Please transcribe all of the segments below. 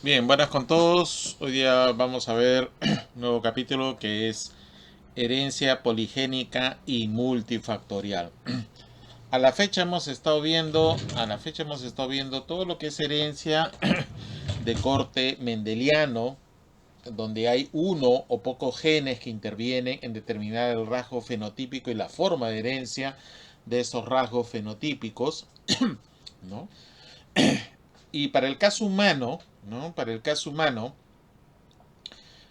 Bien, buenas con todos. Hoy día vamos a ver un nuevo capítulo que es herencia poligénica y multifactorial. A la fecha hemos estado viendo todo lo que es herencia de corte mendeliano, donde hay uno o pocos genes que intervienen en determinar el rasgo fenotípico y la forma de herencia de esos rasgos fenotípicos, ¿no? Y para el caso humano, ¿no? Para el caso humano,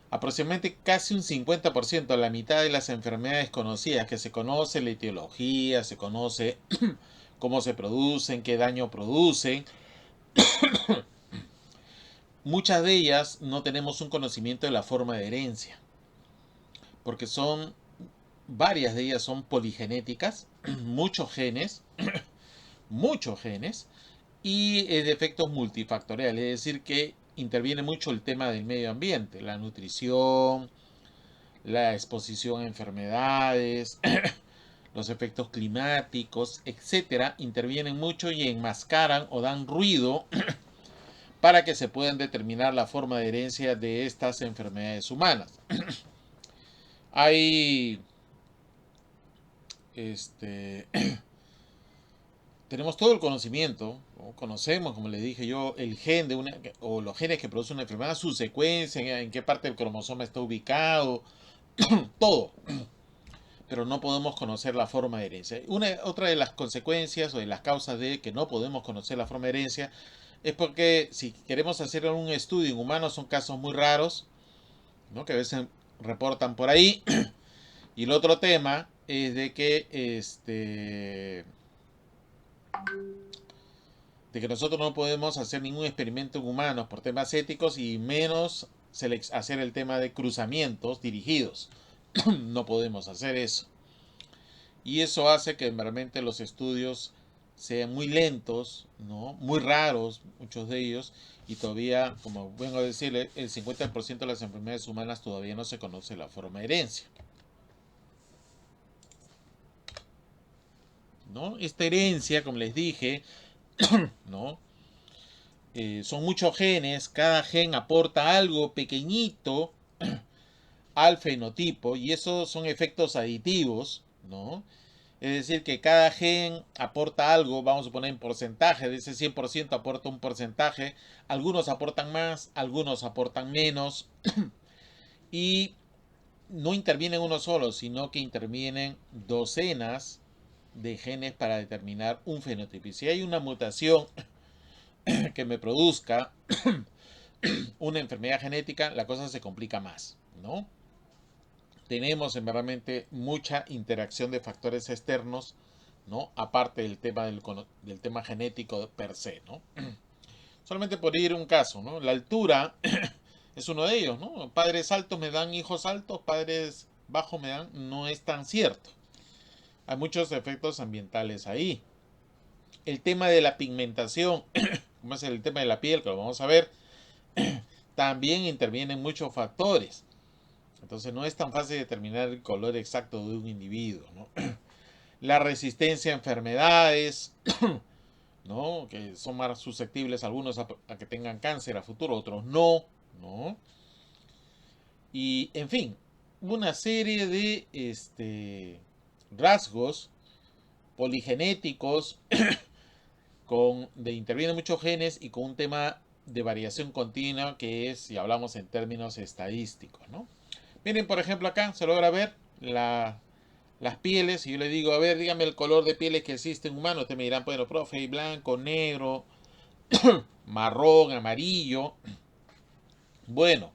aproximadamente casi un 50%, la mitad de las enfermedades conocidas, que se conoce la etiología, se conoce cómo se producen, qué daño producen, muchas de ellas no tenemos un conocimiento de la forma de herencia, porque varias de ellas son poligenéticas, muchos genes, muchos genes, y de efectos multifactoriales, es decir, que interviene mucho el tema del medio ambiente, la nutrición, la exposición a enfermedades, los efectos climáticos, etcétera, intervienen mucho y enmascaran o dan ruido para que se puedan determinar la forma de herencia de estas enfermedades humanas. Hay este tenemos todo el conocimiento, ¿no? Conocemos, como le dije yo, el gen de una o los genes que producen una enfermedad, su secuencia, en qué parte del cromosoma está ubicado, todo, pero no podemos conocer la forma de herencia. Otra de las consecuencias o de las causas de que no podemos conocer la forma de herencia es porque si queremos hacer un estudio en humanos son casos muy raros, ¿no? Que a veces reportan por ahí. Y el otro tema es de que nosotros no podemos hacer ningún experimento en humanos por temas éticos y menos hacer el tema de cruzamientos dirigidos. No podemos hacer eso. Y eso hace que realmente los estudios sean muy lentos, ¿no? Muy raros, muchos de ellos, y todavía, como vengo a decirle, el 50% de las enfermedades humanas todavía no se conoce la forma de herencia, ¿no? Esta herencia, como les dije, ¿no? Son muchos genes, cada gen aporta algo pequeñito al fenotipo y esos son efectos aditivos, ¿no? Es decir, que cada gen aporta algo, vamos a poner en porcentaje, de ese 100% aporta un porcentaje, algunos aportan más, algunos aportan menos, y no intervienen uno solo, sino que intervienen docenas de genes para determinar un fenotipo. Y si hay una mutación que me produzca una enfermedad genética, la cosa se complica más, ¿no? Tenemos realmente mucha interacción de factores externos, ¿no? Aparte del tema genético per se, ¿no? Solamente por ir un caso, ¿no? La altura es uno de ellos, ¿no? Padres altos me dan hijos altos, padres bajos me dan, no es tan cierto. Hay muchos efectos ambientales ahí. El tema de la pigmentación, como es el tema de la piel, que lo vamos a ver, también intervienen muchos factores. Entonces no es tan fácil determinar el color exacto de un individuo, ¿no? La resistencia a enfermedades, ¿no? Que son más susceptibles algunos a que tengan cáncer a futuro, otros no, ¿no? Y, en fin, una serie de rasgos poligenéticos intervienen muchos genes y con un tema de variación continua que es, si hablamos en términos estadísticos, ¿no? Miren, por ejemplo, acá se logra ver las pieles, y yo le digo, a ver, dígame el color de pieles que existe en humano. Ustedes me dirán, bueno, profe, blanco, negro, marrón, amarillo. Bueno,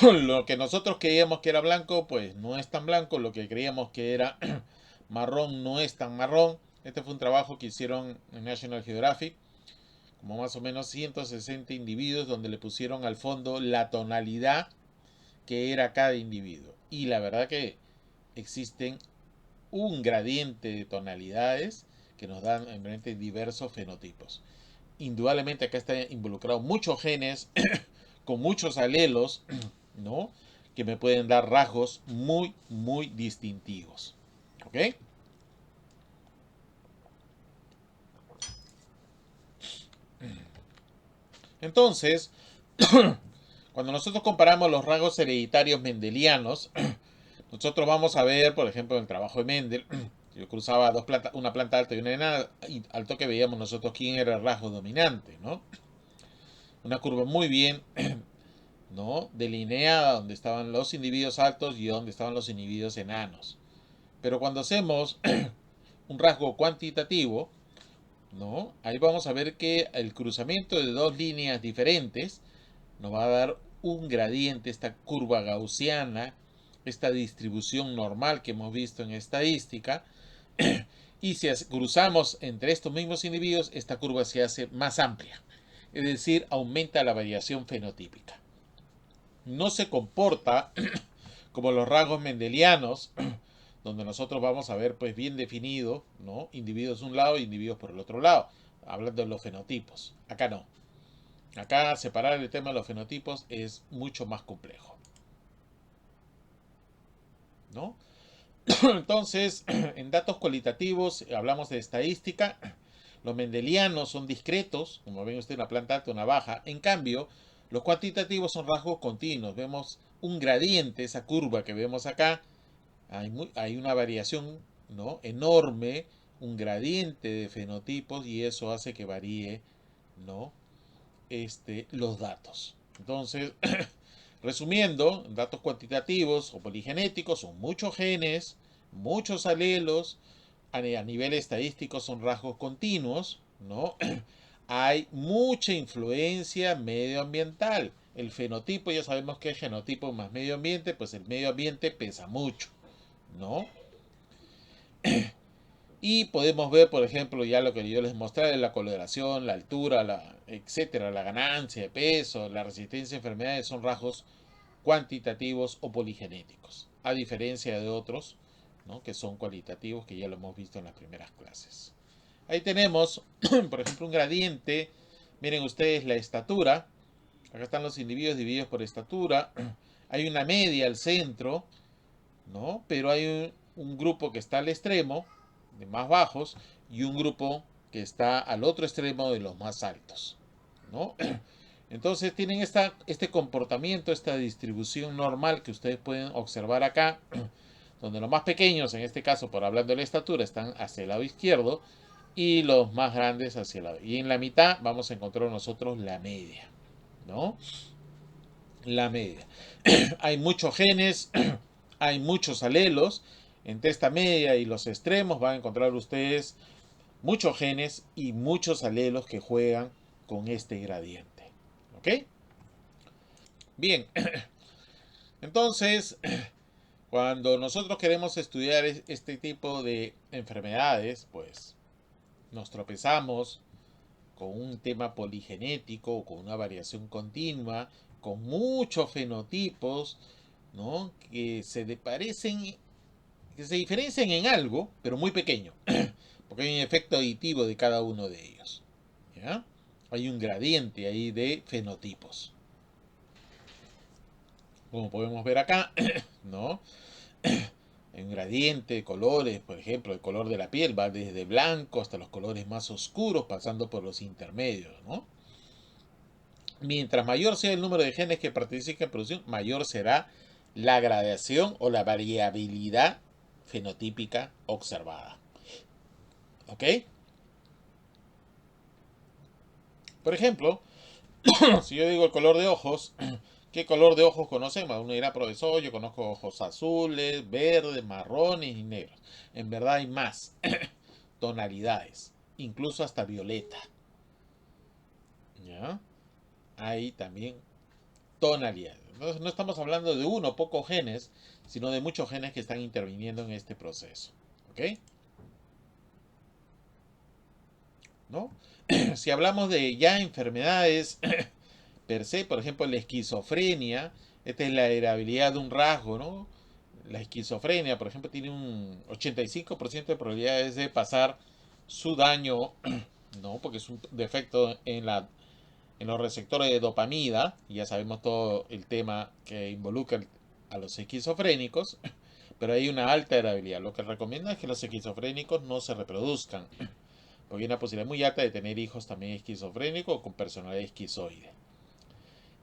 lo que nosotros creíamos que era blanco, pues no es tan blanco. Lo que creíamos que era marrón no es tan marrón. Este fue un trabajo que hicieron en National Geographic, como más o menos 160 individuos, donde le pusieron al fondo la tonalidad que era cada individuo. Y la verdad que existen un gradiente de tonalidades que nos dan realmente diversos fenotipos. Indudablemente acá están involucrados muchos genes con muchos alelos, ¿no? Que me pueden dar rasgos muy, muy distintivos. ¿Ok? Entonces, Cuando nosotros comparamos los rasgos hereditarios mendelianos, nosotros vamos a ver, por ejemplo, en el trabajo de Mendel, yo cruzaba una planta alta y una enana, y al toque veíamos nosotros quién era el rasgo dominante, ¿no? Una curva muy bien, ¿no? Delineada donde estaban los individuos altos y donde estaban los individuos enanos. Pero cuando hacemos un rasgo cuantitativo, ¿no? Ahí vamos a ver que el cruzamiento de dos líneas diferentes nos va a dar un gradiente, esta curva gaussiana, esta distribución normal que hemos visto en estadística. Y si cruzamos entre estos mismos individuos, esta curva se hace más amplia, es decir, aumenta la variación fenotípica. No se comporta como los rasgos mendelianos, donde nosotros vamos a ver pues bien definido, ¿no? Individuos de un lado y individuos por el otro lado, hablando de los fenotipos. Acá no. Acá separar el tema de los fenotipos es mucho más complejo, ¿no? Entonces, en datos cualitativos hablamos de estadística. Los mendelianos son discretos, como ven ustedes, una planta alta, una baja. En cambio, los cuantitativos son rasgos continuos. Vemos un gradiente, esa curva que vemos acá. Hay una variación, ¿no? Enorme, un gradiente de fenotipos y eso hace que varíe, ¿no? Los datos. Entonces, resumiendo, datos cuantitativos o poligenéticos son muchos genes, muchos alelos, a nivel estadístico son rasgos continuos, ¿no? Hay mucha influencia medioambiental. El fenotipo, ya sabemos que es genotipo más medio ambiente, pues el medio ambiente pesa mucho, ¿no? Y podemos ver, por ejemplo, ya lo que yo les mostré, la coloración, la altura, etcétera, la ganancia de peso, la resistencia a enfermedades, son rasgos cuantitativos o poligenéticos, a diferencia de otros, ¿no? Que son cualitativos, que ya lo hemos visto en las primeras clases. Ahí tenemos, por ejemplo, un gradiente. Miren ustedes la estatura. Acá están los individuos divididos por estatura. Hay una media al centro, ¿no? Pero hay un grupo que está al extremo, de más bajos, y un grupo que está al otro extremo de los más altos, ¿no? Entonces tienen este comportamiento, esta distribución normal que ustedes pueden observar acá, donde los más pequeños, en este caso por hablando de la estatura, están hacia el lado izquierdo y los más grandes hacia el lado. Y en la mitad vamos a encontrar nosotros la media, ¿no? La media. Hay muchos genes, hay muchos alelos. Entre esta media y los extremos van a encontrar ustedes muchos genes y muchos alelos que juegan con este gradiente. ¿Ok? Bien, entonces, cuando nosotros queremos estudiar este tipo de enfermedades, pues nos tropezamos con un tema poligenético, con una variación continua, con muchos fenotipos, ¿no? Que se diferencian en algo, pero muy pequeño, porque hay un efecto aditivo de cada uno de ellos, ¿ya? Hay un gradiente ahí de fenotipos, como podemos ver acá, ¿no? Un gradiente de colores, por ejemplo, el color de la piel va desde blanco hasta los colores más oscuros, pasando por los intermedios, ¿no? Mientras mayor sea el número de genes que participan en producción, mayor será la gradación o la variabilidad fenotípica observada. ¿Ok? Por ejemplo, si yo digo el color de ojos, ¿qué color de ojos conocemos? Uno dirá, profesor, yo conozco ojos azules, verdes, marrones y negros. En verdad hay más tonalidades, incluso hasta violeta. ¿Ya? Hay también tonalidades. Entonces no estamos hablando de uno o pocos genes, sino de muchos genes que están interviniendo en este proceso. ¿Ok? ¿No? Si hablamos de ya enfermedades per se, por ejemplo, la esquizofrenia, esta es la heredabilidad de un rasgo, ¿no? La esquizofrenia, por ejemplo, tiene un 85% de probabilidades de pasar su daño, ¿no? Porque es un defecto en los receptores de dopamina, y ya sabemos todo el tema que involucra a los esquizofrénicos, pero hay una alta heredabilidad. Lo que recomienda es que los esquizofrénicos no se reproduzcan, porque hay una posibilidad muy alta de tener hijos también esquizofrénicos o con personalidad esquizoide.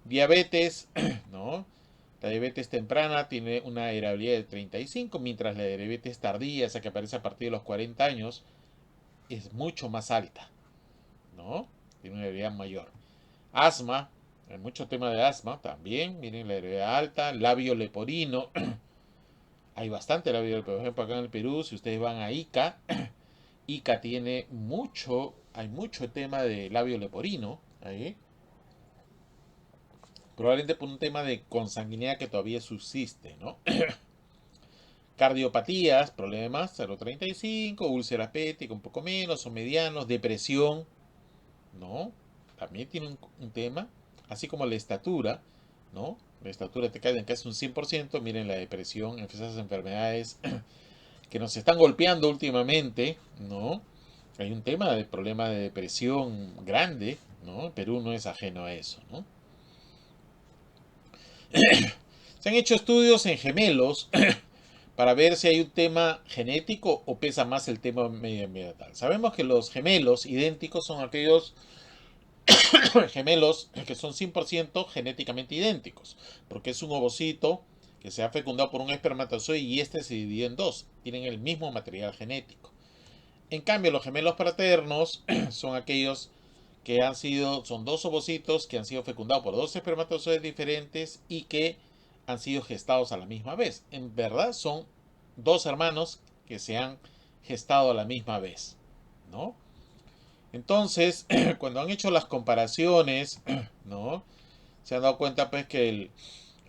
Diabetes, ¿no? La diabetes temprana tiene una heredabilidad de 35, mientras la diabetes tardía, esa que aparece a partir de los 40 años, es mucho más alta, ¿no? Tiene una heredabilidad mayor. Asma, hay mucho tema de asma también, miren la heredabilidad alta. Labio leporino, hay bastante labio leporino, por ejemplo acá en el Perú, si ustedes van a Ica, Ica tiene mucho, hay mucho tema de labio leporino ahí, probablemente por un tema de consanguinidad que todavía subsiste, ¿no? Cardiopatías, problemas 0,35, úlcera hepática un poco menos o medianos, depresión, ¿no? También tiene un tema, así como la estatura, ¿no? La estatura te cae en casi un 100%, miren la depresión, esas enfermedades que nos están golpeando últimamente, ¿no? Hay un tema de problema de depresión grande, ¿no? Perú no es ajeno a eso, ¿no? Se han hecho estudios en gemelos para ver si hay un tema genético o pesa más el tema medioambiental. Sabemos que los gemelos idénticos son aquellos gemelos que son 100% genéticamente idénticos, porque es un ovocito que se ha fecundado por un espermatozoide y este se divide en dos, tienen el mismo material genético. En cambio, los gemelos fraternos son aquellos que son dos ovocitos que han sido fecundados por dos espermatozoides diferentes y que han sido gestados a la misma vez. En verdad son dos hermanos que se han gestado a la misma vez, ¿no? Entonces, cuando han hecho las comparaciones, ¿no? Se han dado cuenta pues que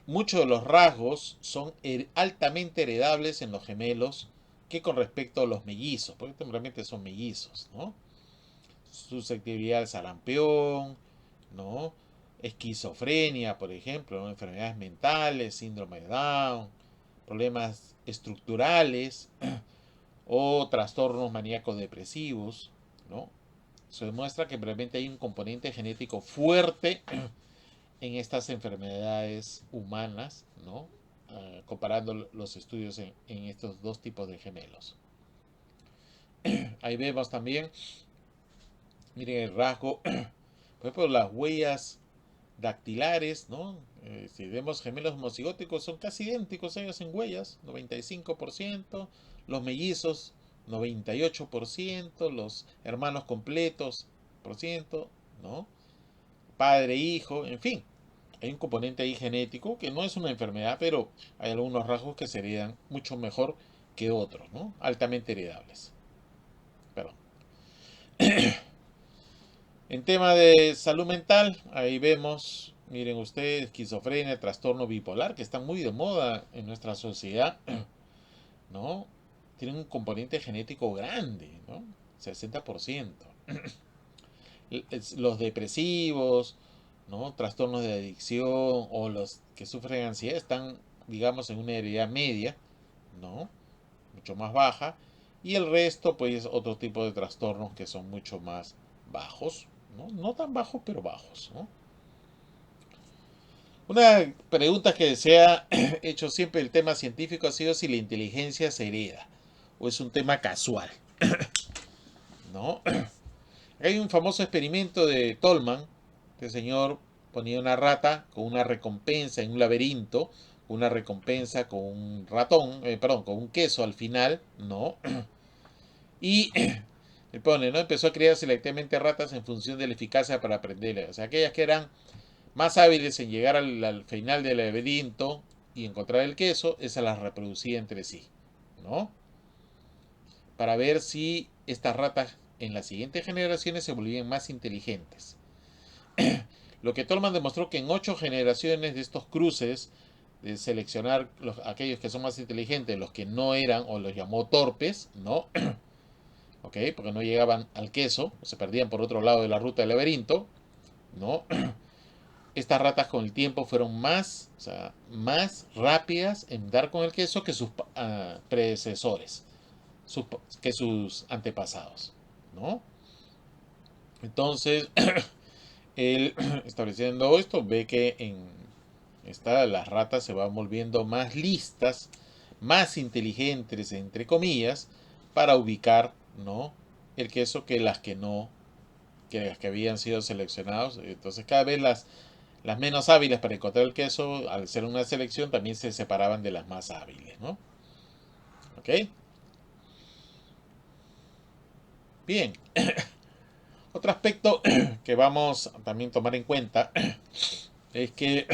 muchos de los rasgos son altamente heredables en los gemelos que con respecto a los mellizos, porque temporalmente son mellizos, ¿no? Susceptibilidad al sarampión, ¿no? Esquizofrenia, por ejemplo, ¿no? Enfermedades mentales, síndrome de Down, problemas estructurales o trastornos maníacos depresivos, ¿no? Se demuestra que realmente hay un componente genético fuerte en estas enfermedades humanas, ¿no? Comparando los estudios en estos dos tipos de gemelos. Ahí vemos también, miren el rasgo, por ejemplo, las huellas dactilares, ¿no? Si vemos gemelos homocigóticos, son casi idénticos ellos en huellas, 95%, los mellizos, 98%, los hermanos completos, por ciento, ¿no? Padre, hijo, en fin. Hay un componente ahí genético que no es una enfermedad, pero hay algunos rasgos que se heredan mucho mejor que otros, ¿no? Altamente heredables. Perdón. En tema de salud mental, ahí vemos, miren ustedes, esquizofrenia, trastorno bipolar, que están muy de moda en nuestra sociedad, ¿no? Tienen un componente genético grande, ¿no? 60%. Los depresivos, ¿no? Trastornos de adicción o los que sufren ansiedad están, digamos, en una heredad media, ¿no? Mucho más baja. Y el resto, pues, otro tipo de trastornos que son mucho más bajos, ¿no? No tan bajos, pero bajos, ¿no? Una pregunta que se ha hecho siempre el tema científico ha sido si la inteligencia se hereda o es un tema casual, ¿no? Hay un famoso experimento de Tolman. Este señor ponía una rata con una recompensa en un laberinto, una recompensa con un ratón, perdón, con un queso al final, ¿no? Y le pone, ¿no? Empezó a criar selectivamente ratas en función de la eficacia para aprenderle. O sea, aquellas que eran más hábiles en llegar al final del laberinto y encontrar el queso, esas las reproducía entre sí, ¿no? Para ver si estas ratas en las siguientes generaciones se volvían más inteligentes. Lo que Tolman demostró que en 8 generaciones de estos cruces, de seleccionar aquellos que son más inteligentes, los que no eran, o los llamó torpes, ¿no? ¿Ok? Porque no llegaban al queso, o se perdían por otro lado de la ruta del laberinto, ¿no? Estas ratas con el tiempo fueron más, o sea, más rápidas en dar con el queso que sus predecesores, que sus antepasados, ¿no? Entonces, él estableciendo esto, ve que las ratas se van volviendo más listas, más inteligentes, entre comillas, para ubicar, ¿no? El queso que las que no, que las que habían sido seleccionados. Entonces cada vez Las menos hábiles para encontrar el queso, al ser una selección, también se separaban de las más hábiles, ¿no? ¿Ok? Bien. Otro aspecto que vamos a también tomar en cuenta es que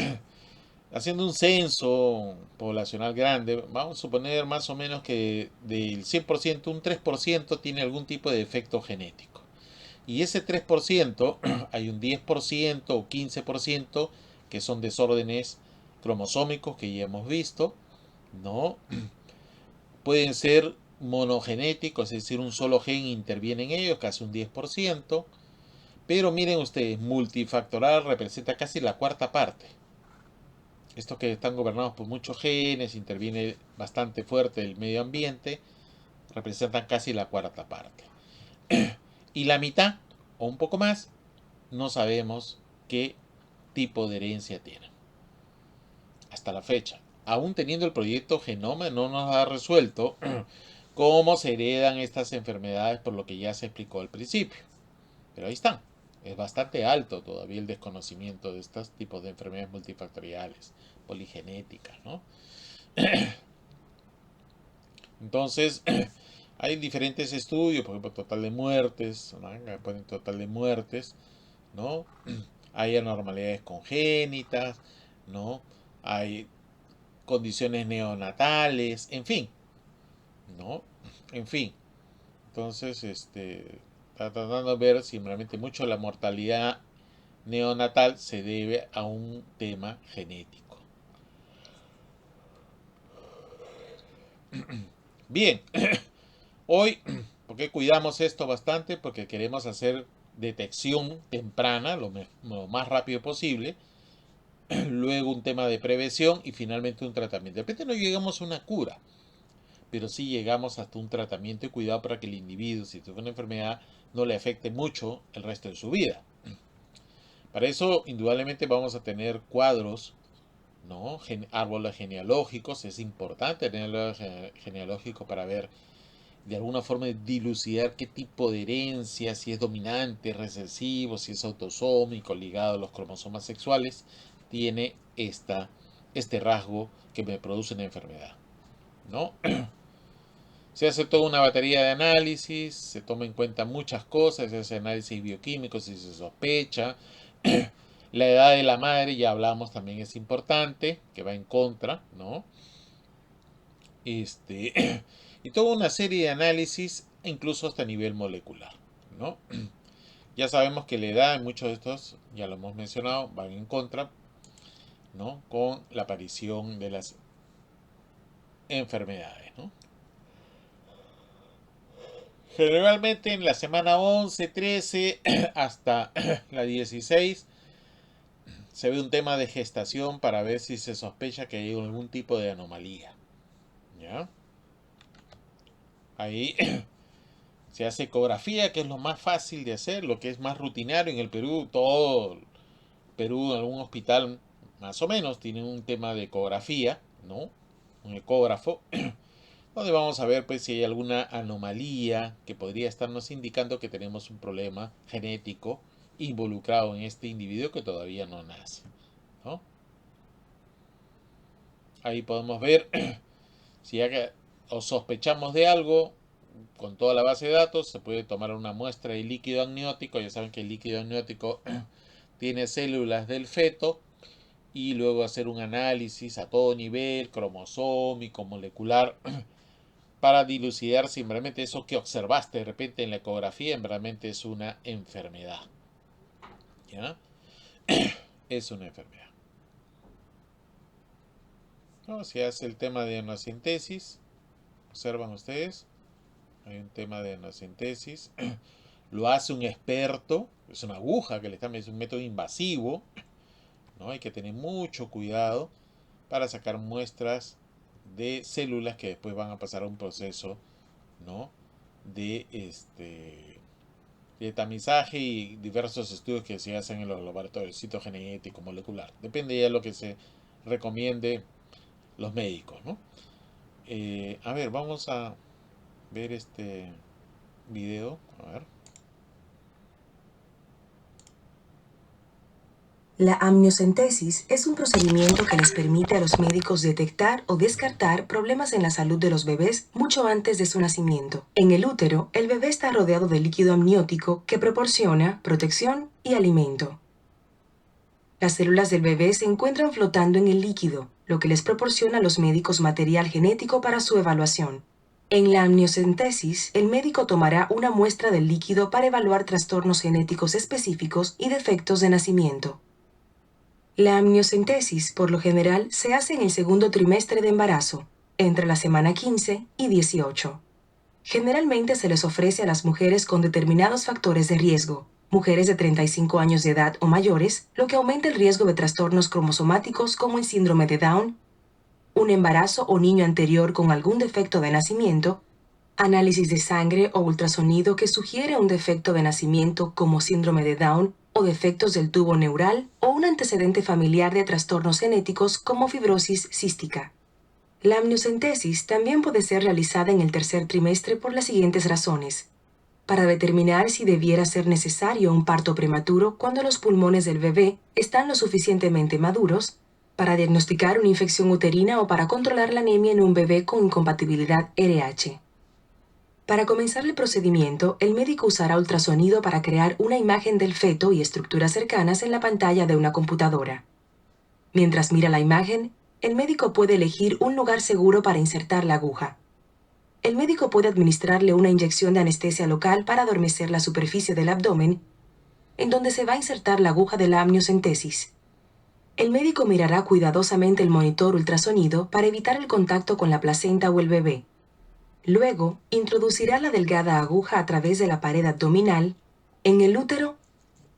haciendo un censo poblacional grande, vamos a suponer más o menos que del 100%, un 3% tiene algún tipo de defecto genético. Y ese 3%, hay un 10% o 15% que son desórdenes cromosómicos que ya hemos visto, ¿no? Pueden ser monogenéticos, es decir, un solo gen interviene en ellos, casi un 10%. Pero miren ustedes, multifactorial representa casi la cuarta parte. Estos que están gobernados por muchos genes, interviene bastante fuerte el medio ambiente, representan casi la cuarta parte. Y la mitad, o un poco más, no sabemos qué tipo de herencia tienen. Hasta la fecha. Aún teniendo el proyecto Genoma, no nos ha resuelto cómo se heredan estas enfermedades por lo que ya se explicó al principio. Pero ahí están. Es bastante alto todavía el desconocimiento de estos tipos de enfermedades multifactoriales, poligenéticas, ¿no? Entonces, hay diferentes estudios, por ejemplo, total de muertes, ¿no? Ponen total de muertes, ¿no? Hay anormalidades congénitas, ¿no? Hay condiciones neonatales, en fin, ¿no? En fin. Entonces, está tratando de ver si realmente mucho la mortalidad neonatal se debe a un tema genético. Bien, hoy, ¿por qué cuidamos esto bastante? Porque queremos hacer detección temprana lo más rápido posible, luego un tema de prevención y finalmente un tratamiento. De repente no llegamos a una cura, pero sí llegamos hasta un tratamiento y cuidado para que el individuo, si tiene una enfermedad, no le afecte mucho el resto de su vida. Para eso, indudablemente, vamos a tener cuadros, ¿no? Árboles genealógicos, es importante tener árboles genealógicos para ver de alguna forma dilucidar qué tipo de herencia, si es dominante, recesivo, si es autosómico, ligado a los cromosomas sexuales, tiene este rasgo que me produce una enfermedad, ¿no? Se hace toda una batería de análisis, se toma en cuenta muchas cosas, se hace análisis bioquímicos si se sospecha. La edad de la madre, ya hablamos, también es importante, que va en contra, ¿no? Y toda una serie de análisis, incluso hasta a nivel molecular, ¿no? Ya sabemos que la edad en muchos de estos, ya lo hemos mencionado, van en contra, ¿no? Con la aparición de las enfermedades, ¿no? Generalmente en la semana 11, 13 hasta la 16 se ve un tema de gestación para ver si se sospecha que hay algún tipo de anomalía, ¿ya? Ahí se hace ecografía, que es lo más fácil de hacer, lo que es más rutinario en el Perú. Todo Perú, en algún hospital, más o menos, tiene un tema de ecografía, ¿no? Un ecógrafo, donde vamos a ver pues, si hay alguna anomalía que podría estarnos indicando que tenemos un problema genético involucrado en este individuo que todavía no nace, ¿no? Ahí podemos ver si ya que o sospechamos de algo, con toda la base de datos, se puede tomar una muestra de líquido amniótico. Ya saben que el líquido amniótico tiene células del feto y luego hacer un análisis a todo nivel, cromosómico, molecular, para dilucidar si realmente eso que observaste de repente en la ecografía realmente es una enfermedad. ¿Ya? Es una enfermedad. ¿No? Se hace el tema de anacentesis. Observan ustedes. Hay un tema de anacentesis. Lo hace un experto. Es una aguja que le están, es un método invasivo. ¿No? Hay que tener mucho cuidado para sacar muestras de células que después van a pasar a un proceso, ¿no? de, de tamizaje y diversos estudios que se hacen en los laboratorios, citogenético, molecular. Depende ya de lo que se recomiende los médicos, ¿no? A ver, vamos a ver este video. A ver. La amniocentesis es un procedimiento que les permite a los médicos detectar o descartar problemas en la salud de los bebés mucho antes de su nacimiento. En el útero, el bebé está rodeado de líquido amniótico que proporciona protección y alimento. Las células del bebé se encuentran flotando en el líquido, lo que les proporciona a los médicos material genético para su evaluación. En la amniocentesis, el médico tomará una muestra del líquido para evaluar trastornos genéticos específicos y defectos de nacimiento. La amniocentesis, por lo general, se hace en el segundo trimestre de embarazo, entre la semana 15 y 18. Generalmente se les ofrece a las mujeres con determinados factores de riesgo, mujeres de 35 años de edad o mayores, lo que aumenta el riesgo de trastornos cromosomáticos como el síndrome de Down, un embarazo o niño anterior con algún defecto de nacimiento, análisis de sangre o ultrasonido que sugiere un defecto de nacimiento como síndrome de Down o defectos del tubo neural o un antecedente familiar de trastornos genéticos como fibrosis cística. La amniocentesis también puede ser realizada en el tercer trimestre por las siguientes razones. Para determinar si debiera ser necesario un parto prematuro cuando los pulmones del bebé están lo suficientemente maduros, para diagnosticar una infección uterina o para controlar la anemia en un bebé con incompatibilidad RH. Para comenzar el procedimiento, el médico usará ultrasonido para crear una imagen del feto y estructuras cercanas en la pantalla de una computadora. Mientras mira la imagen, el médico puede elegir un lugar seguro para insertar la aguja. El médico puede administrarle una inyección de anestesia local para adormecer la superficie del abdomen, en donde se va a insertar la aguja de la amniocentesis. El médico mirará cuidadosamente el monitor ultrasonido para evitar el contacto con la placenta o el bebé. Luego, introducirá la delgada aguja a través de la pared abdominal, en el útero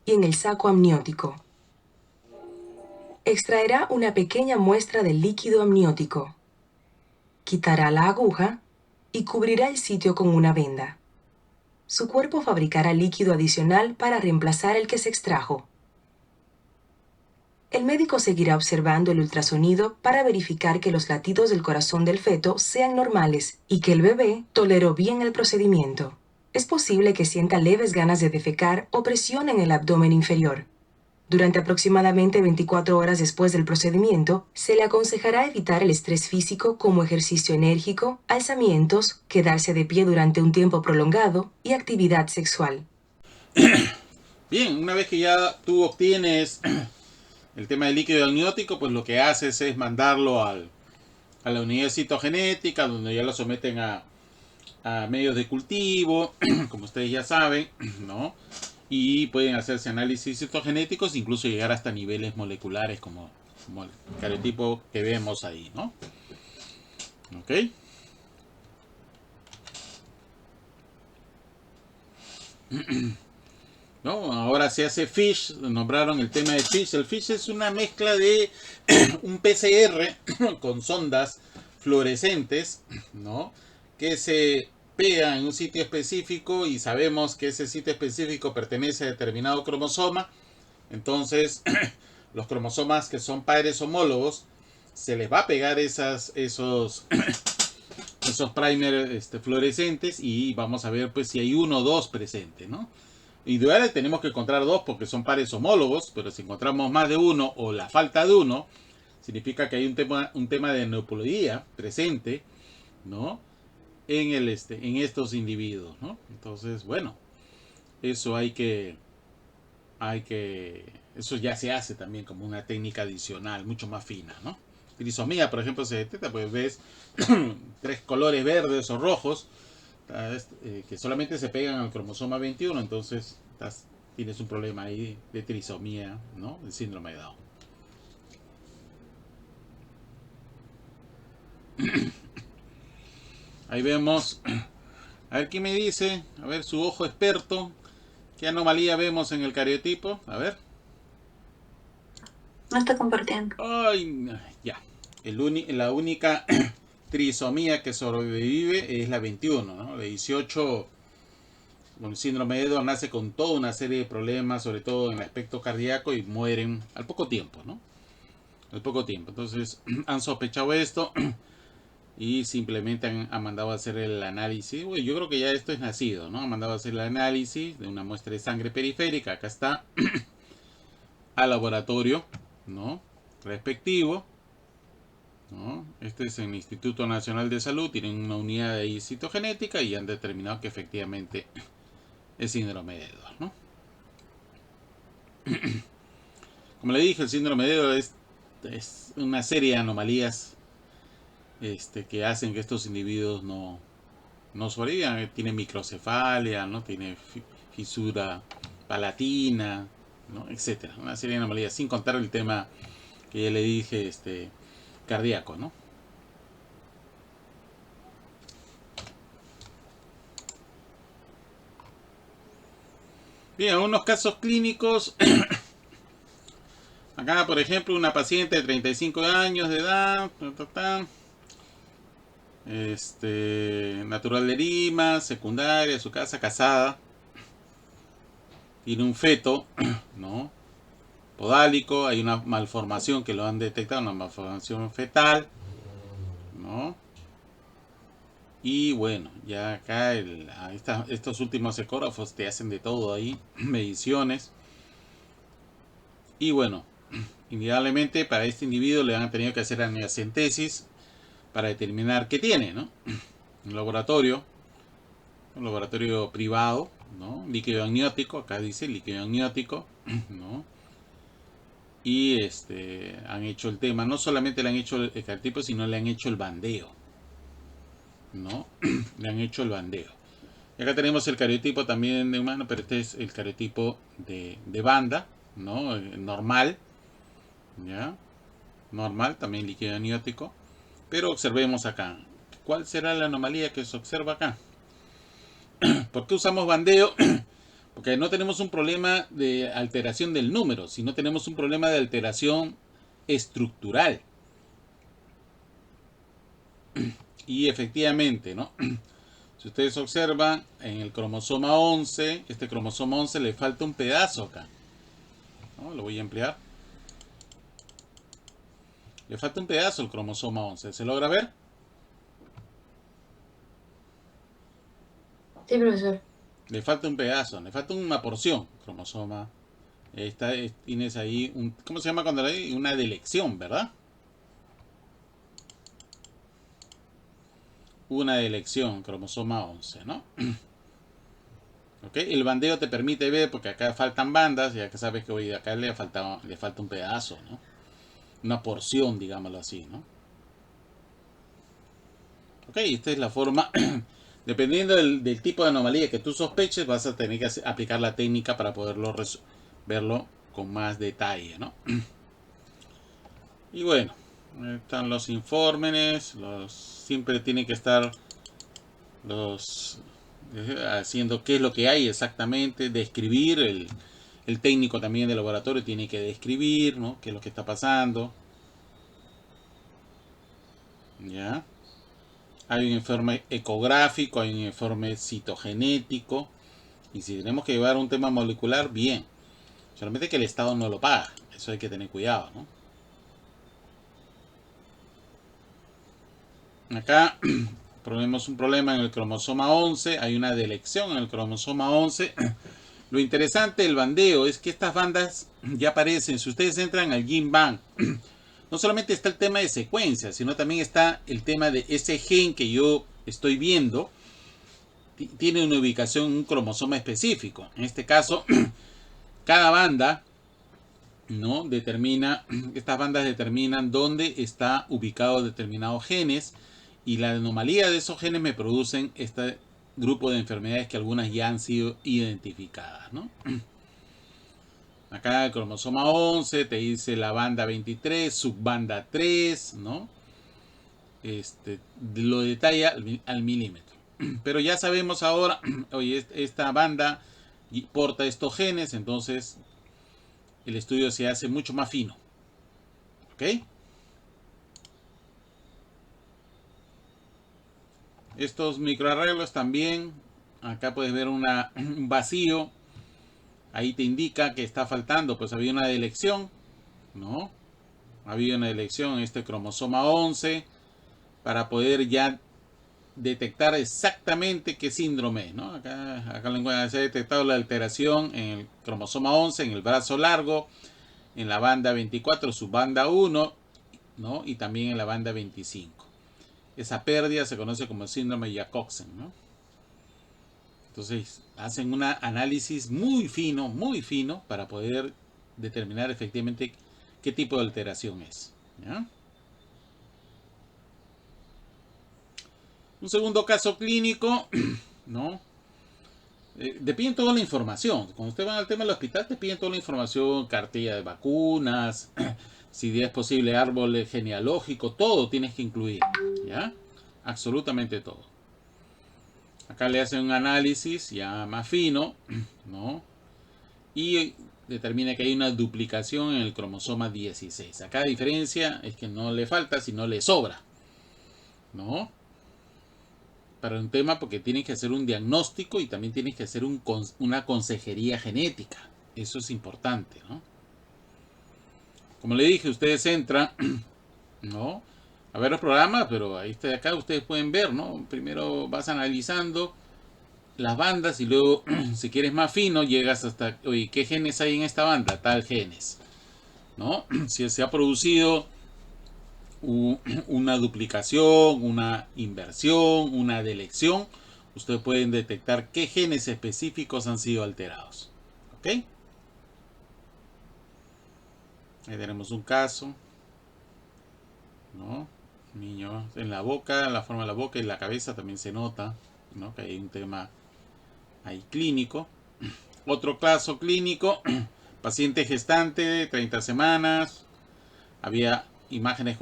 y en el saco amniótico. Extraerá una pequeña muestra del líquido amniótico. Quitará la aguja y cubrirá el sitio con una venda. Su cuerpo fabricará líquido adicional para reemplazar el que se extrajo. El médico seguirá observando el ultrasonido para verificar que los latidos del corazón del feto sean normales y que el bebé toleró bien el procedimiento. Es posible que sienta leves ganas de defecar o presión en el abdomen inferior. Durante aproximadamente 24 horas después del procedimiento, se le aconsejará evitar el estrés físico como ejercicio enérgico, alzamientos, quedarse de pie durante un tiempo prolongado y actividad sexual. Bien, una vez que ya tú obtienes el tema del líquido amniótico, pues lo que haces es mandarlo a la unidad citogenética, donde ya lo someten a medios de cultivo, como ustedes ya saben, ¿no? Y pueden hacerse análisis citogenéticos, incluso llegar hasta niveles moleculares como el cariotipo que vemos ahí, ¿no? ¿Ok? ¿No? Ahora se hace FISH, nombraron el tema de FISH. El FISH es una mezcla de un PCR con sondas fluorescentes, ¿no? Que se pega en un sitio específico y sabemos que ese sitio específico pertenece a determinado cromosoma. Entonces, los cromosomas que son padres homólogos, se les va a pegar esos primers fluorescentes y vamos a ver pues si hay uno o dos presentes, ¿no? Ideal tenemos que encontrar dos porque son pares homólogos, pero si encontramos más de uno o la falta de uno, significa que hay un tema de aneuploidía presente, ¿no? En estos individuos, ¿no? Entonces, bueno, eso eso ya se hace también como una técnica adicional, mucho más fina, ¿no? Trisomía, por ejemplo, se detecta, pues ves tres colores verdes o rojos que solamente se pegan al cromosoma 21, entonces tienes un problema ahí de trisomía, ¿no? El síndrome de Down. Ahí vemos, a ver qué me dice, a ver su ojo experto, qué anomalía vemos en el cariotipo, a ver. No está compartiendo. Ay, ya. La única trisomía que sobrevive es la 21, ¿no? La 18, con el síndrome de Down, nace con toda una serie de problemas, sobre todo en el aspecto cardíaco, y mueren al poco tiempo, ¿no? Al poco tiempo. Entonces, han sospechado esto y simplemente han mandado a hacer el análisis. Uy, yo creo que ya esto es nacido, ¿no? Han mandado a hacer el análisis de una muestra de sangre periférica, acá está. al laboratorio, ¿no?, respectivo, ¿no? Este es el Instituto Nacional de Salud, tienen una unidad de citogenética y han determinado que efectivamente es síndrome de Edwards, ¿no? Como le dije, el síndrome de Edwards es una serie de anomalías que hacen que estos individuos no sobrevivan. Tiene microcefalia, ¿no?, tiene fisura palatina, ¿no?, etcétera. Una serie de anomalías, sin contar el tema que ya le dije, cardíaco, ¿no? Bien, algunos casos clínicos. Acá, por ejemplo, una paciente de 35 años de edad, natural de Lima, secundaria, su casa, casada, tiene un feto, ¿no?, podálico, hay una malformación que lo han detectado, una malformación fetal, ¿no? Y bueno, ya acá estos últimos ecógrafos te hacen de todo ahí, mediciones. Y bueno, indudablemente para este individuo le han tenido que hacer amniocentesis para determinar qué tiene, ¿no? Un laboratorio privado, ¿no?, líquido amniótico, acá dice líquido amniótico, ¿no? Y han hecho el tema, no solamente le han hecho el cariotipo, sino le han hecho el bandeo, ¿no? Le han hecho el bandeo. Y acá tenemos el cariotipo también de humano, pero este es el cariotipo de banda, ¿no?, normal, ¿ya? Normal, también líquido amniótico. Pero observemos acá, ¿cuál será la anomalía que se observa acá? ¿Por qué usamos bandeo? Porque no tenemos un problema de alteración del número, sino tenemos un problema de alteración estructural. Y efectivamente, ¿no?, si ustedes observan, en el cromosoma 11, este cromosoma 11 le falta un pedazo acá, ¿no? Lo voy a ampliar. Le falta un pedazo al cromosoma 11. ¿Se logra ver? Sí, profesor. Le falta un pedazo, le falta una porción, cromosoma. Tienes ahí, ¿cómo se llama cuando hay una delección, verdad? Una delección, cromosoma 11, ¿no? ¿Ok? El bandeo te permite ver, porque acá faltan bandas, y acá sabes que hoy acá le falta un pedazo, ¿no? Una porción, digámoslo así, ¿no? Ok, esta es la forma. Dependiendo del tipo de anomalía que tú sospeches, vas a tener que aplicar la técnica para poderlo verlo con más detalle, ¿no? Y bueno, están los informes, siempre tienen que estar haciendo qué es lo que hay exactamente, describir, el técnico también del laboratorio tiene que describir, ¿no?, qué es lo que está pasando. ¿Ya? Hay un informe ecográfico, hay un informe citogenético, y si tenemos que llevar un tema molecular, bien. Solamente que el Estado no lo paga, eso hay que tener cuidado, ¿no? Acá tenemos un problema en el cromosoma 11, hay una delección en el cromosoma 11. Lo interesante del bandeo es que estas bandas ya aparecen. Si ustedes entran al GenBank, no solamente está el tema de secuencia, sino también está el tema de ese gen que yo estoy viendo. Tiene una ubicación en un cromosoma específico. En este caso, cada banda, ¿no?, estas bandas determinan dónde está ubicado determinados genes, y la anomalía de esos genes me producen este grupo de enfermedades que algunas ya han sido identificadas, ¿no? Acá el cromosoma 11 te dice la banda 23, subbanda 3, ¿no? Lo detalla al milímetro. Pero ya sabemos ahora, oye, esta banda porta estos genes, entonces el estudio se hace mucho más fino. ¿Ok? Estos microarreglos también, acá puedes ver un vacío, ahí te indica que está faltando, pues había una delección, ¿no? Había una delección en este cromosoma 11 para poder ya detectar exactamente qué síndrome es, ¿no? Acá se ha detectado la alteración en el cromosoma 11, en el brazo largo, en la banda 24, subbanda 1, ¿no? Y también en la banda 25. Esa pérdida se conoce como síndrome de Jacobsen, ¿no? Entonces hacen un análisis muy fino para poder determinar efectivamente qué tipo de alteración es, ¿ya? Un segundo caso clínico, ¿no? Te piden toda la información. Cuando usted va al tema del hospital, te piden toda la información, cartilla de vacunas, si es posible árbol genealógico, todo tienes que incluir, ¿ya? Absolutamente todo. Acá le hacen un análisis ya más fino, ¿no? Y determina que hay una duplicación en el cromosoma 16. Acá la diferencia es que no le falta, sino le sobra, ¿no? Para un tema porque tienes que hacer un diagnóstico y también tienes que hacer una consejería genética. Eso es importante, ¿no? Como le dije, ustedes entran, ¿no? A ver los programas, pero ahí está, acá ustedes pueden ver, ¿no? Primero vas analizando las bandas y luego, si quieres más fino, llegas hasta, oye, ¿qué genes hay en esta banda? Tal genes, ¿no? Si se ha producido una duplicación, una inversión, una delección, ustedes pueden detectar qué genes específicos han sido alterados. ¿Ok? Ahí tenemos un caso, ¿no? Niño en la boca, la forma de la boca y la cabeza también se nota, ¿no? Que hay un tema ahí clínico. Otro caso clínico, paciente gestante, 30 semanas, había imágenes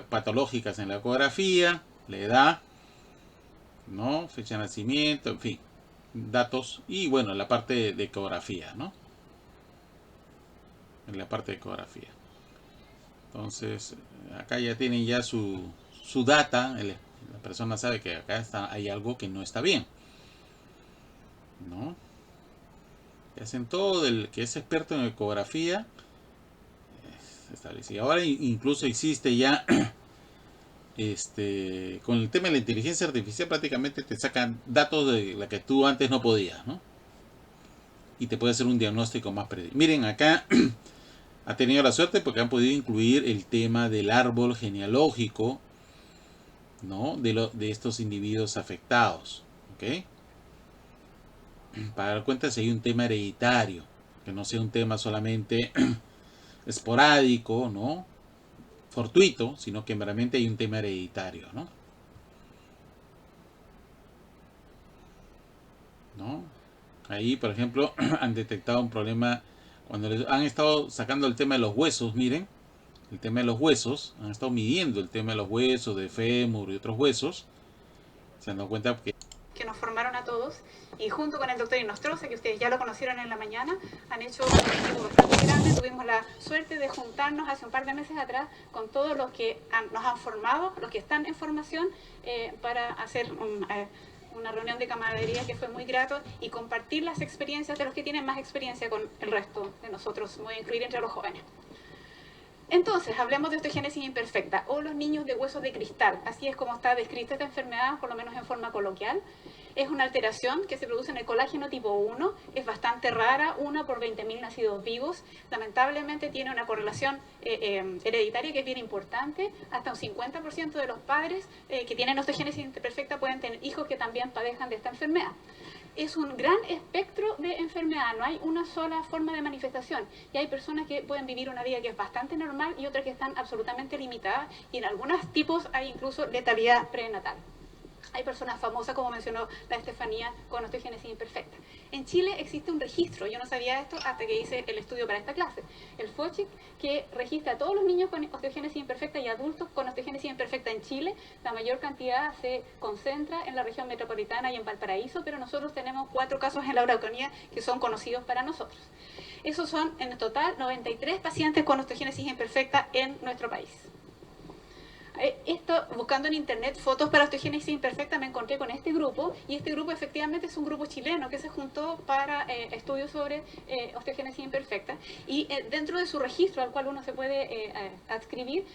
patológicas en la ecografía, la edad, ¿no? Fecha de nacimiento, en fin, datos y bueno, la parte de ecografía, ¿no? En la parte de ecografía. Entonces, acá ya tienen ya su data, la persona sabe que acá hay algo que no está bien, ¿no? Y hacen todo el que es experto en ecografía establecido. Ahora incluso existe ya con el tema de la inteligencia artificial prácticamente te sacan datos de la que tú antes no podías, ¿no? Y te puede hacer un diagnóstico más preciso. Miren, acá ha tenido la suerte porque han podido incluir el tema del árbol genealógico, ¿no? De estos individuos afectados, ¿ok? Para dar cuenta si hay un tema hereditario, que no sea un tema solamente esporádico, ¿no? Fortuito, sino que realmente hay un tema hereditario, ¿no? ¿No? Ahí, por ejemplo, han detectado un problema cuando les han estado sacando el tema de los huesos, miren, el tema de los huesos, han estado midiendo el tema de los huesos, de fémur y otros huesos, se han dado cuenta que nos formaron a todos y junto con el doctor Inostroza, que ustedes ya lo conocieron en la mañana, han hecho un equipo bastante grande. Tuvimos la suerte de juntarnos hace un par de meses atrás con todos los que nos han formado, los que están en formación, para hacer una reunión de camaradería que fue muy grato y compartir las experiencias de los que tienen más experiencia con el resto de nosotros. Me voy a incluir entre los jóvenes. Entonces, hablemos de osteogénesis imperfecta o los niños de huesos de cristal. Así es como está descrita esta enfermedad, por lo menos en forma coloquial. Es una alteración que se produce en el colágeno tipo 1, es bastante rara, 1 por 20.000 nacidos vivos. Lamentablemente tiene una correlación hereditaria que es bien importante. Hasta un 50% de los padres que tienen osteogénesis imperfecta pueden tener hijos que también padezcan de esta enfermedad. Es un gran espectro de enfermedad, no hay una sola forma de manifestación. Y hay personas que pueden vivir una vida que es bastante normal y otras que están absolutamente limitadas. Y en algunos tipos hay incluso letalidad prenatal. Hay personas famosas, como mencionó la Estefanía, con osteogénesis imperfecta. En Chile existe un registro, yo no sabía esto hasta que hice el estudio para esta clase, el FOCHIC, que registra a todos los niños con osteogénesis imperfecta y adultos con osteogénesis imperfecta en Chile. La mayor cantidad se concentra en la región metropolitana y en Valparaíso, pero nosotros tenemos 4 casos en la Araucanía que son conocidos para nosotros. Esos son, en total, 93 pacientes con osteogénesis imperfecta en nuestro país. Buscando en internet fotos para osteogénesis imperfecta me encontré con este grupo, y este grupo efectivamente es un grupo chileno que se juntó para estudios sobre osteogénesis imperfecta, y dentro de su registro al cual uno se puede adscribir,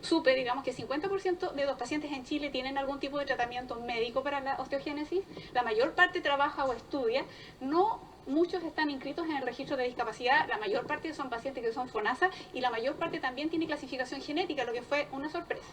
supe, digamos, que 50% de los pacientes en Chile tienen algún tipo de tratamiento médico para la osteogénesis. La mayor parte trabaja o estudia, no muchos están inscritos en el registro de discapacidad, la mayor parte son pacientes que son FONASA y la mayor parte también tiene clasificación genética, lo que fue una sorpresa.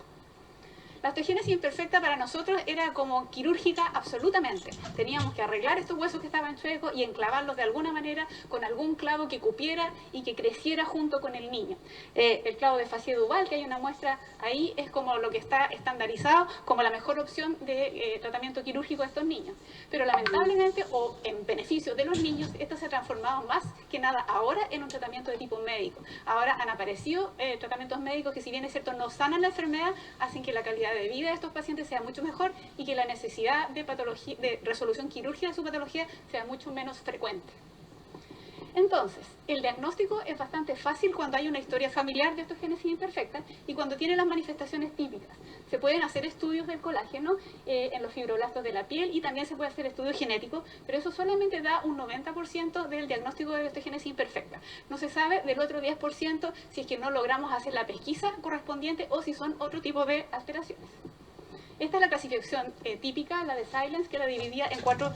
La osteogénesis imperfecta para nosotros era como quirúrgica absolutamente. Teníamos que arreglar estos huesos que estaban chuecos y enclavarlos de alguna manera con algún clavo que cupiera y que creciera junto con el niño. El clavo de Fassier-Duval, que hay una muestra ahí, es como lo que está estandarizado como la mejor opción de tratamiento quirúrgico de estos niños. Pero lamentablemente, o en beneficio de los niños, esto se ha transformado más que nada ahora en un tratamiento de tipo médico. Ahora han aparecido tratamientos médicos que, si bien es cierto no sanan la enfermedad, hacen que la calidad de vida de estos pacientes sea mucho mejor y que la necesidad de resolución quirúrgica de su patología sea mucho menos frecuente. Entonces, el diagnóstico es bastante fácil cuando hay una historia familiar de osteogénesis imperfecta y cuando tiene las manifestaciones típicas. Se pueden hacer estudios del colágeno en los fibroblastos de la piel y también se puede hacer estudios genéticos, pero eso solamente da un 90% del diagnóstico de osteogénesis imperfecta. No se sabe del otro 10% si es que no logramos hacer la pesquisa correspondiente o si son otro tipo de alteraciones. Esta es la clasificación típica, la de Silence, que la dividía en 4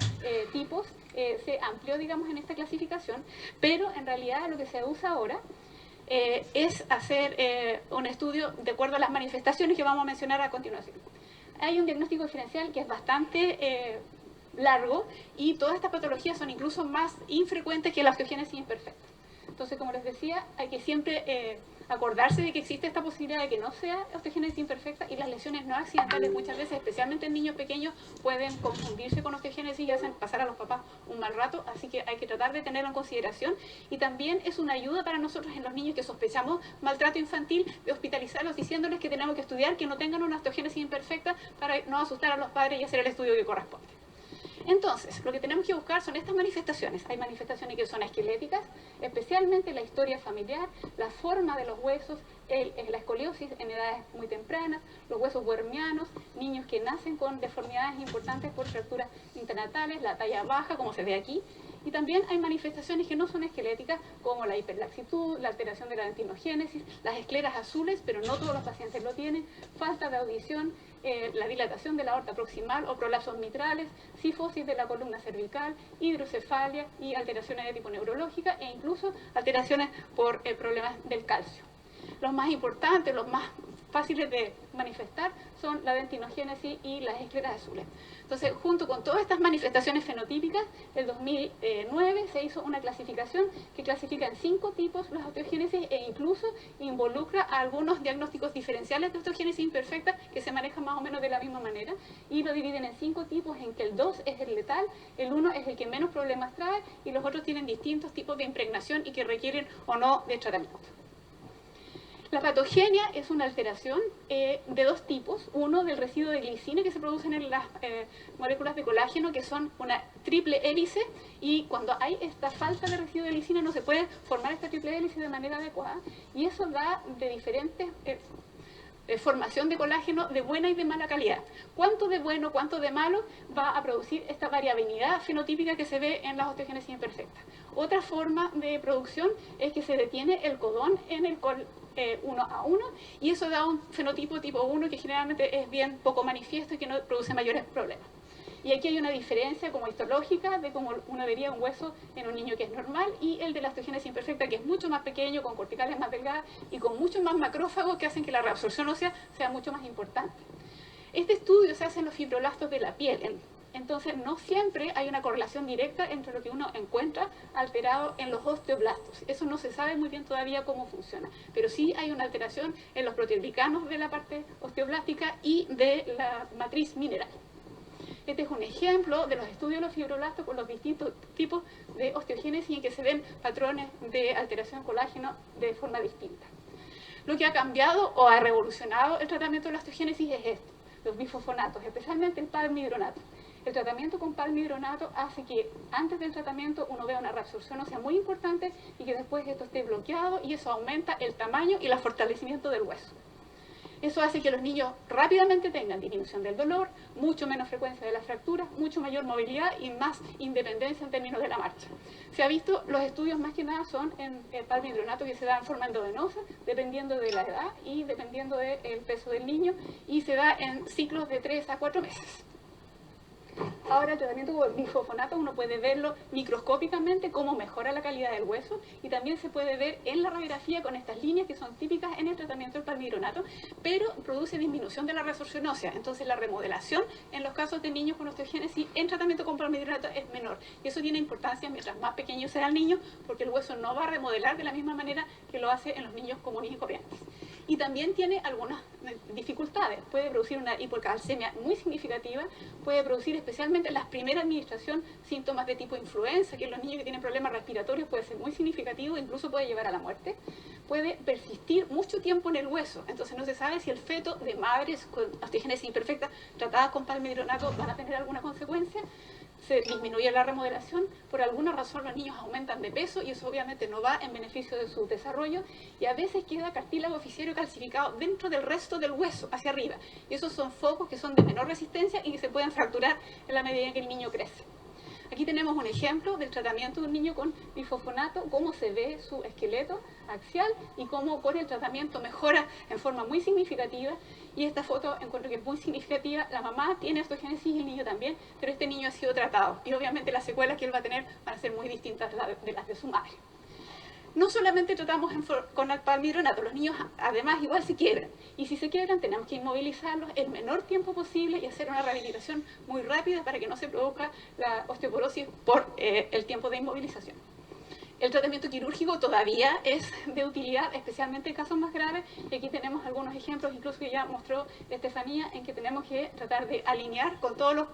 tipos. Se amplió, digamos, en esta clasificación, pero en realidad lo que se usa ahora es hacer un estudio de acuerdo a las manifestaciones que vamos a mencionar a continuación. Hay un diagnóstico diferencial que es bastante largo y todas estas patologías son incluso más infrecuentes que la osteogénesis imperfecta. Entonces, como les decía, hay que siempre acordarse de que existe esta posibilidad de que no sea osteogénesis imperfecta, y las lesiones no accidentales muchas veces, especialmente en niños pequeños, pueden confundirse con osteogénesis y hacen pasar a los papás un mal rato, así que hay que tratar de tenerlo en consideración. Y también es una ayuda para nosotros en los niños que sospechamos maltrato infantil, de hospitalizarlos diciéndoles que tenemos que estudiar que no tengan una osteogénesis imperfecta para no asustar a los padres y hacer el estudio que corresponde. Entonces, lo que tenemos que buscar son estas manifestaciones. Hay manifestaciones que son esqueléticas, especialmente la historia familiar, la forma de los huesos, la escoliosis en edades muy tempranas, los huesos wermianos, niños que nacen con deformidades importantes por fracturas intranatales, la talla baja, como se ve aquí. Y también hay manifestaciones que no son esqueléticas, como la hiperlaxitud, la alteración de la dentinogénesis, las escleras azules, pero no todos los pacientes lo tienen, falta de audición, la dilatación de la aorta proximal o prolapsos mitrales, cifosis de la columna cervical, hidrocefalia y alteraciones de tipo neurológica e incluso alteraciones por problemas del calcio. Los más importantes, los más fáciles de manifestar son la dentinogénesis y las escleras azules. Entonces, junto con todas estas manifestaciones fenotípicas, en 2009 se hizo una clasificación que clasifica en 5 tipos las osteogénesis e incluso involucra a algunos diagnósticos diferenciales de osteogénesis imperfecta que se manejan más o menos de la misma manera, y lo dividen en 5 tipos, en que el 2 es el letal, el 1 es el que menos problemas trae y los otros tienen distintos tipos de impregnación y que requieren o no de tratamiento. La patogenia es una alteración de 2 tipos. Uno, del residuo de glicina que se producen en las moléculas de colágeno, que son una triple hélice, y cuando hay esta falta de residuo de glicina no se puede formar esta triple hélice de manera adecuada, y eso da de diferentes formación de colágeno de buena y de mala calidad. Cuánto de bueno, cuánto de malo va a producir esta variabilidad fenotípica que se ve en las osteogénesis imperfectas. Otra forma de producción es que se detiene el codón en el 1A1, y eso da un fenotipo tipo 1 que generalmente es bien poco manifiesto y que no produce mayores problemas. Y aquí hay una diferencia como histológica de cómo uno vería un hueso en un niño que es normal y el de la osteogénesis imperfecta, que es mucho más pequeño, con corticales más delgadas y con muchos más macrófagos que hacen que la reabsorción ósea sea mucho más importante. Este estudio se hace en los fibroblastos de la piel. Entonces, no siempre hay una correlación directa entre lo que uno encuentra alterado en los osteoblastos. Eso no se sabe muy bien todavía cómo funciona, pero sí hay una alteración en los proteoglicanos de la parte osteoblástica y de la matriz mineral. Este es un ejemplo de los estudios de los fibroblastos con los distintos tipos de osteogénesis en que se ven patrones de alteración colágeno de forma distinta. Lo que ha cambiado o ha revolucionado el tratamiento de la osteogénesis es esto, los bifosfonatos, especialmente el palmidronato. El tratamiento con palmidronato hace que antes del tratamiento uno vea una reabsorción ósea muy importante y que después esto esté bloqueado, y eso aumenta el tamaño y el fortalecimiento del hueso. Eso hace que los niños rápidamente tengan disminución del dolor, mucho menos frecuencia de las fracturas, mucho mayor movilidad y más independencia en términos de la marcha. Se ha visto, los estudios más que nada son en el palmidronato, que se da en forma endovenosa, dependiendo de la edad y dependiendo del peso del niño, y se da en ciclos de 3 a 4 meses. Ahora el tratamiento con bifosfonato uno puede verlo microscópicamente cómo mejora la calidad del hueso y también se puede ver en la radiografía con estas líneas que son típicas en el tratamiento del palmidronato, pero produce disminución de la resorción ósea. Entonces la remodelación en los casos de niños con osteogénesis en tratamiento con palmidronato es menor y eso tiene importancia mientras más pequeño sea el niño porque el hueso no va a remodelar de la misma manera que lo hace en los niños comunes y corrientes. Y también tiene algunas dificultades. Puede producir una hipocalcemia muy significativa, puede producir especialmente en la primera administración síntomas de tipo influenza, que en los niños que tienen problemas respiratorios puede ser muy significativo, incluso puede llevar a la muerte. Puede persistir mucho tiempo en el hueso, entonces no se sabe si el feto de madres con osteogénesis imperfecta tratadas con palmidronato van a tener alguna consecuencia. Se disminuye la remodelación, por alguna razón los niños aumentan de peso y eso obviamente no va en beneficio de su desarrollo y a veces queda cartílago fisario calcificado dentro del resto del hueso, hacia arriba. Y esos son focos que son de menor resistencia y que se pueden fracturar en la medida en que el niño crece. Aquí tenemos un ejemplo del tratamiento de un niño con bifosfonato, cómo se ve su esqueleto axial y cómo con el tratamiento mejora en forma muy significativa. Y esta foto encuentro que es muy significativa. La mamá tiene osteogénesis y el niño también, pero este niño ha sido tratado. Y obviamente las secuelas que él va a tener van a ser muy distintas de las de su madre. No solamente tratamos con el palmidronato, los niños además igual se quiebran. Y si se quiebran tenemos que inmovilizarlos el menor tiempo posible y hacer una rehabilitación muy rápida para que no se produzca la osteoporosis por el tiempo de inmovilización. El tratamiento quirúrgico todavía es de utilidad, especialmente en casos más graves. Y aquí tenemos algunos ejemplos, incluso que ya mostró Estefanía, en que tenemos que tratar de alinear con toda la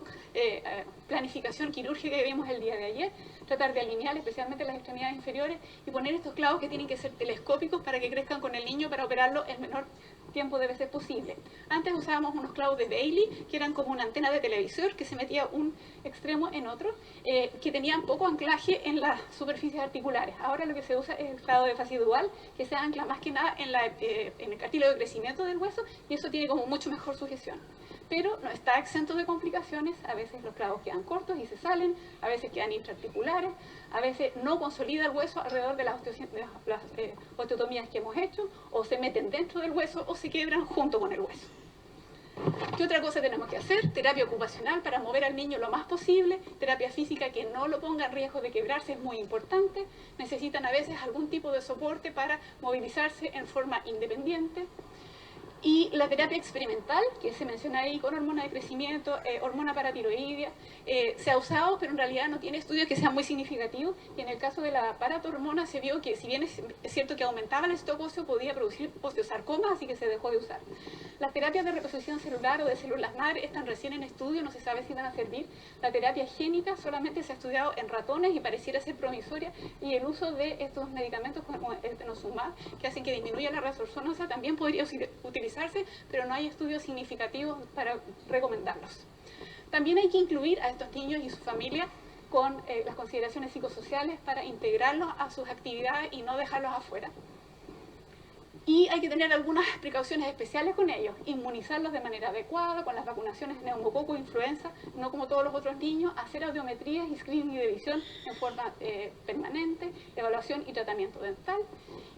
planificación quirúrgica que vimos el día de ayer, tratar de alinear especialmente las extremidades inferiores y poner estos clavos que tienen que ser telescópicos para que crezcan con el niño para operarlo el menor tiempo debe ser posible. Antes usábamos unos clavos de Bailey, que eran como una antena de televisor que se metía un extremo en otro, que tenían poco anclaje en las superficies articulares. Ahora lo que se usa es el clavo de fascia dual, que se ancla más que nada en el cartílago de crecimiento del hueso, y eso tiene como mucho mejor sujeción. Pero no está exento de complicaciones, a veces los clavos quedan cortos y se salen, a veces quedan intraarticulares, a veces no consolida el hueso alrededor de las osteotomías que hemos hecho, o se meten dentro del hueso o se quiebran junto con el hueso. ¿Qué otra cosa tenemos que hacer? Terapia ocupacional para mover al niño lo más posible, terapia física que no lo ponga en riesgo de quebrarse es muy importante, necesitan a veces algún tipo de soporte para movilizarse en forma independiente. Y la terapia experimental, que se menciona ahí con hormona de crecimiento, hormona paratiroidea, se ha usado, pero en realidad no tiene estudios que sean muy significativos. Y en el caso de la paratormona se vio que si bien es cierto que aumentaba el stock óseo, podía producir osteosarcomas, así que se dejó de usar. Las terapias de reposición celular o de células madre están recién en estudio, no se sabe si van a servir. La terapia génica solamente se ha estudiado en ratones y pareciera ser promisoria. Y el uso de estos medicamentos como el denosumab, que hacen que disminuya la resorción ósea, también podría utilizarse, pero no hay estudios significativos para recomendarlos. También hay que incluir a estos niños y su familia con las consideraciones psicosociales para integrarlos a sus actividades y no dejarlos afuera. Y hay que tener algunas precauciones especiales con ellos, inmunizarlos de manera adecuada, con las vacunaciones de neumococo e influenza, no como todos los otros niños, hacer audiometrías y screening de visión en forma permanente, evaluación y tratamiento dental,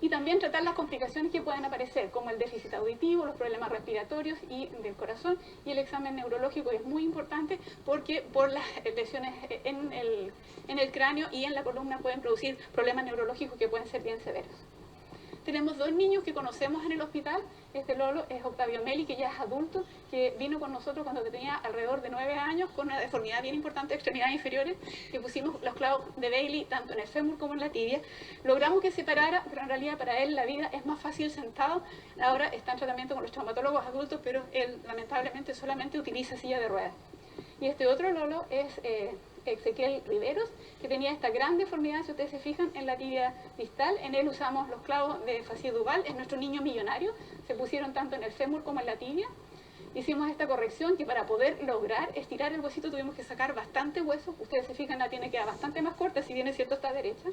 y también tratar las complicaciones que pueden aparecer, como el déficit auditivo, los problemas respiratorios y del corazón, y el examen neurológico es muy importante porque por las lesiones en el cráneo y en la columna pueden producir problemas neurológicos que pueden ser bien severos. Tenemos dos niños que conocemos en el hospital. Este Lolo es Octavio Meli, que ya es adulto, que vino con nosotros cuando tenía alrededor de 9 años, con una deformidad bien importante de extremidades inferiores, que pusimos los clavos de Bailey tanto en el fémur como en la tibia. Logramos que se parara, pero en realidad para él la vida es más fácil sentado. Ahora está en tratamiento con los traumatólogos adultos, pero él lamentablemente solamente utiliza silla de ruedas. Y este otro Lolo es Ezequiel Riveros, que tenía esta gran deformidad, si ustedes se fijan, en la tibia distal. En él usamos los clavos de fascia duval, es nuestro niño millonario, se pusieron tanto en el fémur como en la tibia. Hicimos esta corrección que para poder lograr estirar el huesito tuvimos que sacar bastante hueso. Ustedes se fijan, la tiene queda bastante más corta, si bien es cierto está derecha.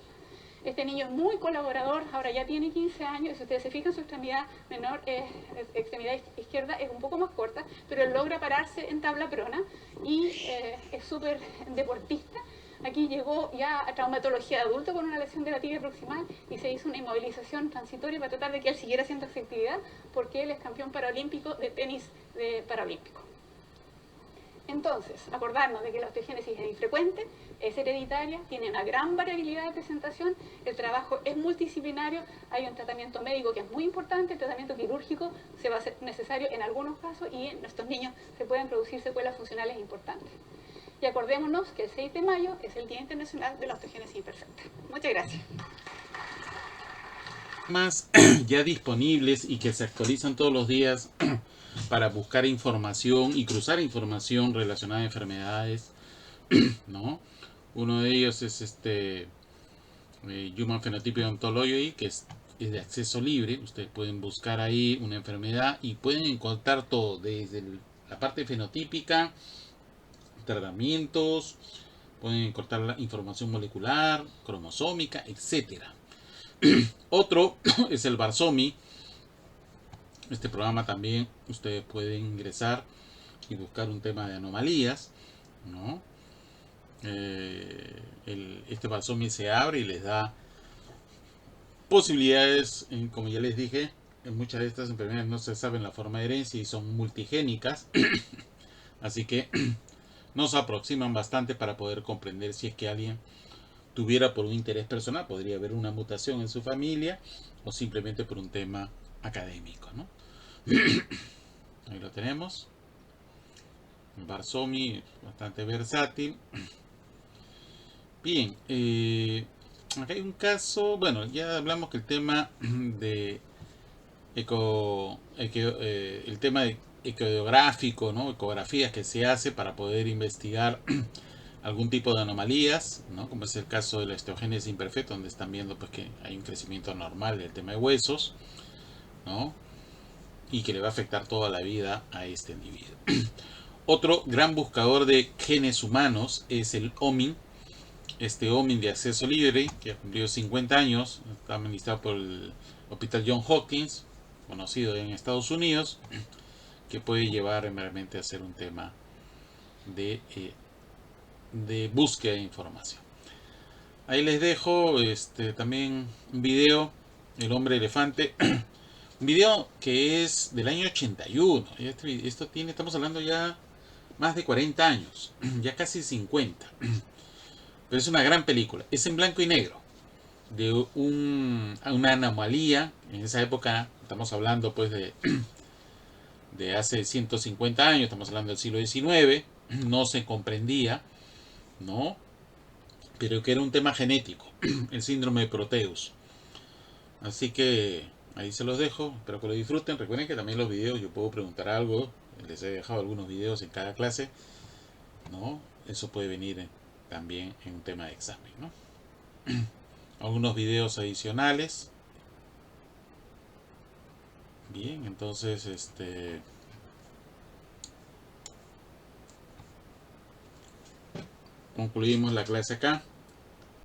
Este niño es muy colaborador, ahora ya tiene 15 años, y si ustedes se fijan, su extremidad menor, extremidad izquierda es un poco más corta, pero él logra pararse en tabla prona y es súper deportista. Aquí llegó ya a traumatología de adulto con una lesión de la tibia proximal y se hizo una inmovilización transitoria para tratar de que él siguiera haciendo esa actividad, porque él es campeón paralímpico de tenis paralímpico. Entonces, acordarnos de que la osteogénesis es infrecuente, es hereditaria, tiene una gran variabilidad de presentación, el trabajo es multidisciplinario, hay un tratamiento médico que es muy importante, el tratamiento quirúrgico se va a hacer necesario en algunos casos y en estos niños se pueden producir secuelas funcionales importantes. Y acordémonos que el 6 de mayo es el Día Internacional de la Osteogénesis Imperfecta. Muchas gracias. Más ya disponibles y que se actualizan todos los días para buscar información y cruzar información relacionada a enfermedades, ¿no? Uno de ellos es Human Phenotypic Ontology, que es de acceso libre. Ustedes pueden buscar ahí una enfermedad y pueden encontrar todo, desde la parte fenotípica, tratamientos, pueden encontrar la información molecular, cromosómica, etcétera. Otro es el Barsomi. Este programa también ustedes pueden ingresar y buscar un tema de anomalías, ¿no? Este Barsomi se abre y les da posibilidades, como ya les dije, en muchas de estas enfermedades no se sabe la forma de herencia y son multigénicas, así que nos aproximan bastante para poder comprender si es que alguien tuviera por un interés personal, podría haber una mutación en su familia o simplemente por un tema académico, ¿no? Ahí lo tenemos. El Barsomi, bastante versátil. Bien, acá hay un caso, bueno, ya hablamos que el tema de el tema de ecodiográfico, ¿no? Ecografías que se hace para poder investigar algún tipo de anomalías, ¿no? Como es el caso de la osteogénesis imperfecta, donde están viendo pues que hay un crecimiento normal del tema de huesos, ¿no? Y que le va a afectar toda la vida a este individuo. Otro gran buscador de genes humanos es el OMIN. Este OMIN de acceso libre, que ha cumplido 50 años, está administrado por el Hospital Johns Hopkins, conocido en Estados Unidos, que puede llevar realmente a ser un tema de búsqueda de información. Ahí les dejo también un video, El hombre elefante, un video que es del año 81. Estamos hablando ya más de 40 años, ya casi 50. Pero es una gran película, es en blanco y negro, de una anomalía. En esa época estamos hablando pues de hace 150 años, estamos hablando del siglo XIX, no se comprendía, ¿no? Pero que era un tema genético, el síndrome de Proteus. Así que ahí se los dejo, espero que lo disfruten. Recuerden que también los videos, yo puedo preguntar algo, les he dejado algunos videos en cada clase, ¿no? Eso puede venir también en un tema de examen, ¿no? Algunos videos adicionales. Bien, entonces concluimos la clase acá.